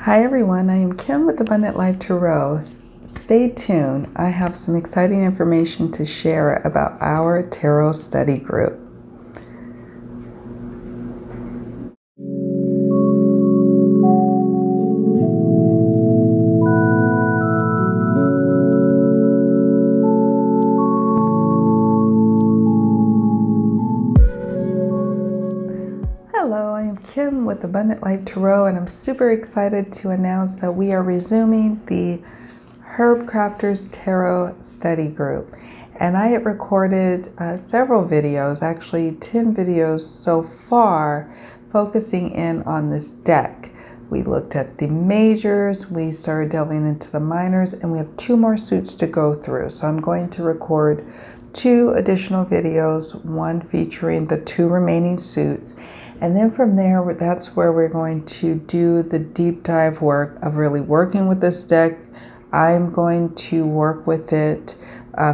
Hi everyone, I am Kim with Abundant Life Tarot. Stay tuned. I have some exciting information to share about our tarot study group. Hello, I am Kim with Abundant Life Tarot, and I'm super excited to announce that we are resuming the Herbcrafter's Tarot study group. And I have recorded several videos, actually 10 videos so far, focusing in on this deck. We looked at the majors, we started delving into the minors, and we have 2 more suits to go through. So I'm going to record 2 additional videos, one featuring the 2 remaining suits. And then from there, that's where we're going to do the deep dive work of really working with this deck. I'm going to work with it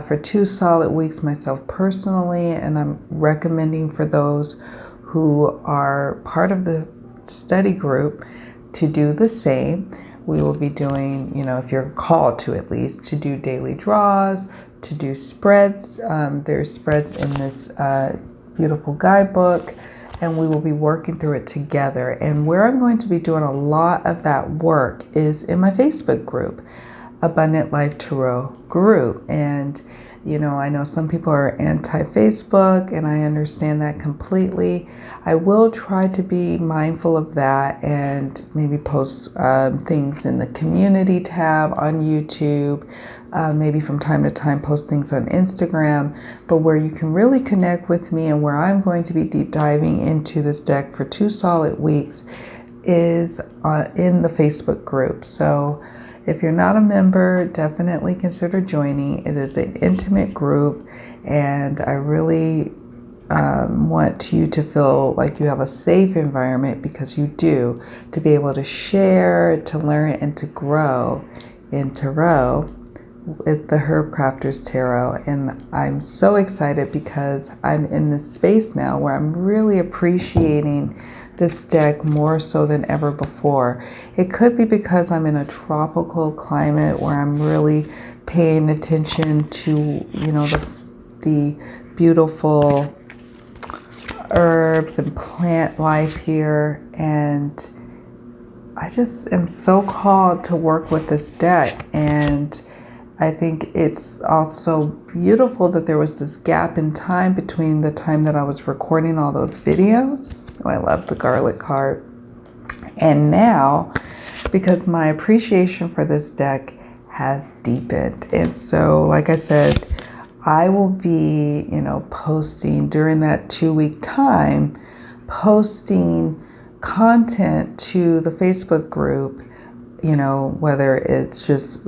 for 2 solid weeks myself personally, and I'm recommending for those who are part of the study group to do the same. We will be doing, if you're called to at least, to do daily draws, to do spreads. There's spreads in this beautiful guidebook, and we will be working through it together. And where I'm going to be doing a lot of that work is in my Facebook group, Abundant Life Tarot group. And I know some people are anti-Facebook, and I understand that completely. I will try to be mindful of that and maybe post things in the community tab on YouTube, maybe from time to time post things on Instagram, but where you can really connect with me and where I'm going to be deep diving into this deck for 2 solid weeks is in the Facebook group. So if you're not a member, definitely consider joining. It is an intimate group, and I really want you to feel like you have a safe environment, because you do, to be able to share, to learn, and to grow in tarot with the Herbcrafter's Tarot. And I'm so excited because I'm in this space now where I'm really appreciating this deck more so than ever before. It could be because I'm in a tropical climate where I'm really paying attention to, the beautiful herbs and plant life here. And I just am so called to work with this deck. And I think it's also beautiful that there was this gap in time between the time that I was recording all those videos. Oh, I love the garlic card. And now, because my appreciation for this deck has deepened. And so, like I said, I will be, posting during that 2-week time, posting content to the Facebook group, whether it's just,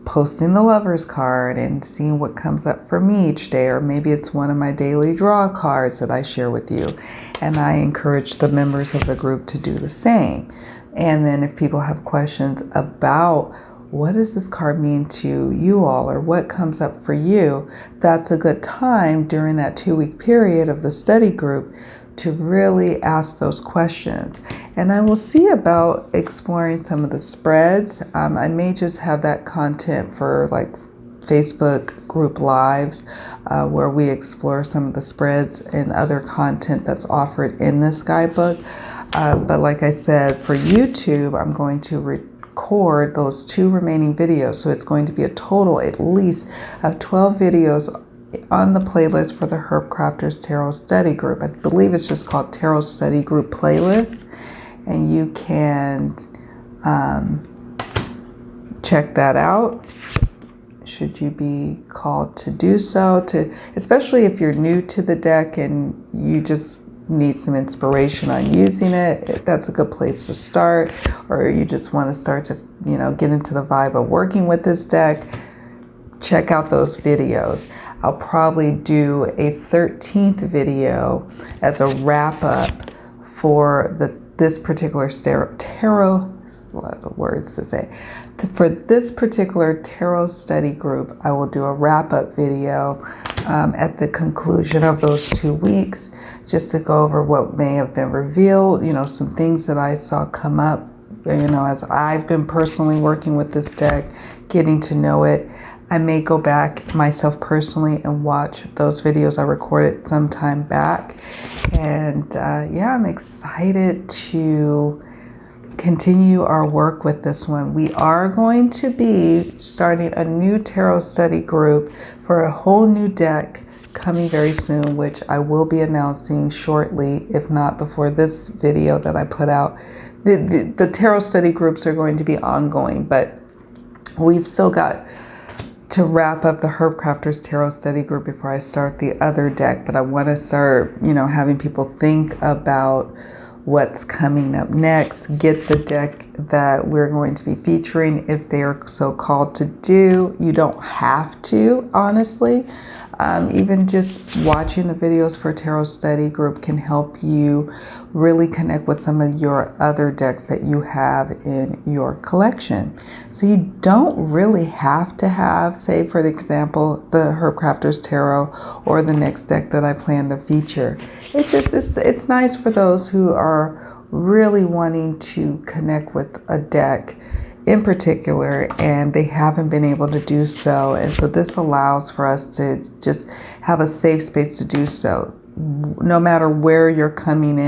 posting the lover's card and seeing what comes up for me each day, or maybe it's one of my daily draw cards that I share with you. And I encourage the members of the group to do the same. And then if people have questions about what does this card mean to you all, or what comes up for you, that's a good time during that 2-week period of the study group to really ask those questions. And I will see about exploring some of the spreads. I may just have that content for like Facebook group lives where we explore some of the spreads and other content that's offered in this guidebook. But like I said, for YouTube, I'm going to record those 2 remaining videos. So it's going to be a total at least of 12 videos on the playlist for the Herbcrafter's Tarot Study Group. I believe it's just called Tarot Study Group Playlist, and you can check that out should you be called to do so, especially if you're new to the deck and you just need some inspiration on using it. That's a good place to start. Or you just want to start to get into the vibe of working with this deck. Check out those videos. I'll probably do a 13th video as a wrap up for this particular tarot. A lot of words to say. For this particular tarot study group, I will do a wrap up video at the conclusion of those 2 weeks, just to go over what may have been revealed, some things that I saw come up you know, as I've been personally working with this deck, getting to know it, I may go back myself personally and watch those videos I recorded some time back. And yeah, I'm excited to continue our work with this one. We are going to be starting a new tarot study group for a whole new deck coming very soon, which I will be announcing shortly, if not before this video that I put out. The tarot study groups are going to be ongoing, but we've still got to wrap up the Herbcrafter's Tarot study group before I start the other deck. But I want to start, you know, having people think about what's coming up next, get the deck that we're going to be featuring if they are so called to do. You don't have to, honestly. Even just watching the videos for Tarot Study Group can help you really connect with some of your other decks that you have in your collection. So you don't really have to have, say for example, the Herbcrafter's Tarot or the next deck that I plan to feature. It's nice for those who are really wanting to connect with a deck in particular, and they haven't been able to do so. And so this allows for us to just have a safe space to do so. No matter where you're coming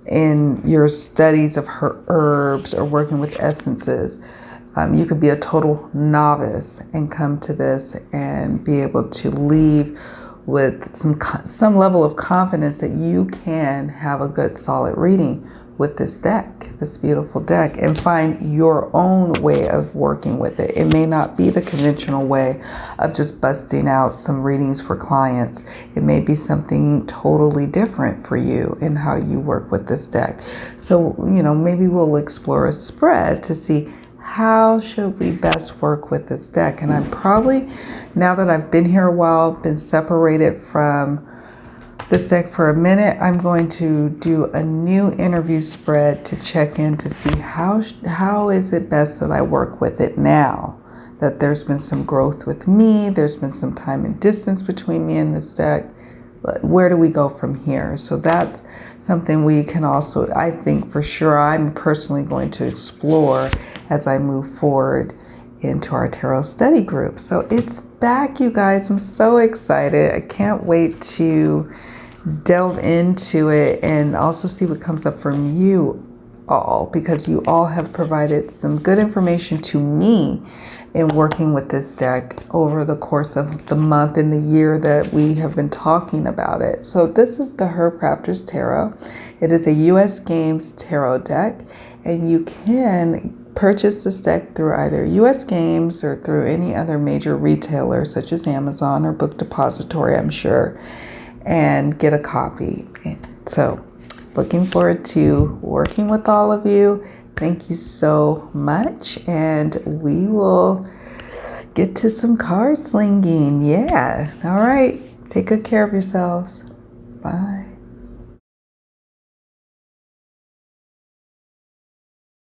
in your studies of herbs or working with essences, you could be a total novice and come to this and be able to leave with some level of confidence that you can have a good solid reading with this deck, this beautiful deck, and find your own way of working with it. It may not be the conventional way of just busting out some readings for clients. It may be something totally different for you in how you work with this deck. So, you know, maybe we'll explore a spread to see how should we best work with this deck. And I'm probably, now that I've been here a while, been separated from this deck for a minute, I'm going to do a new interview spread to check in to see how is it best that I work with it now that there's been some growth with me, there's been some time and distance between me and this deck. Where do we go from here? So that's something we can also, I think for sure, I'm personally going to explore as I move forward into our tarot study group. So it's back, you guys. I'm so excited. I can't wait to delve into it and also see what comes up from you all, because you all have provided some good information to me in working with this deck over the course of the month and the year that we have been talking about it. So this is the Herbcrafter's Tarot. It is a US Games tarot deck, and you can purchase this deck through either US Games or through any other major retailer such as Amazon or Book Depository, I'm sure, and get a copy. So looking forward to working with all of you. Thank you so much, and we will get to some card slinging. Yeah. All right. Take good care of yourselves. Bye.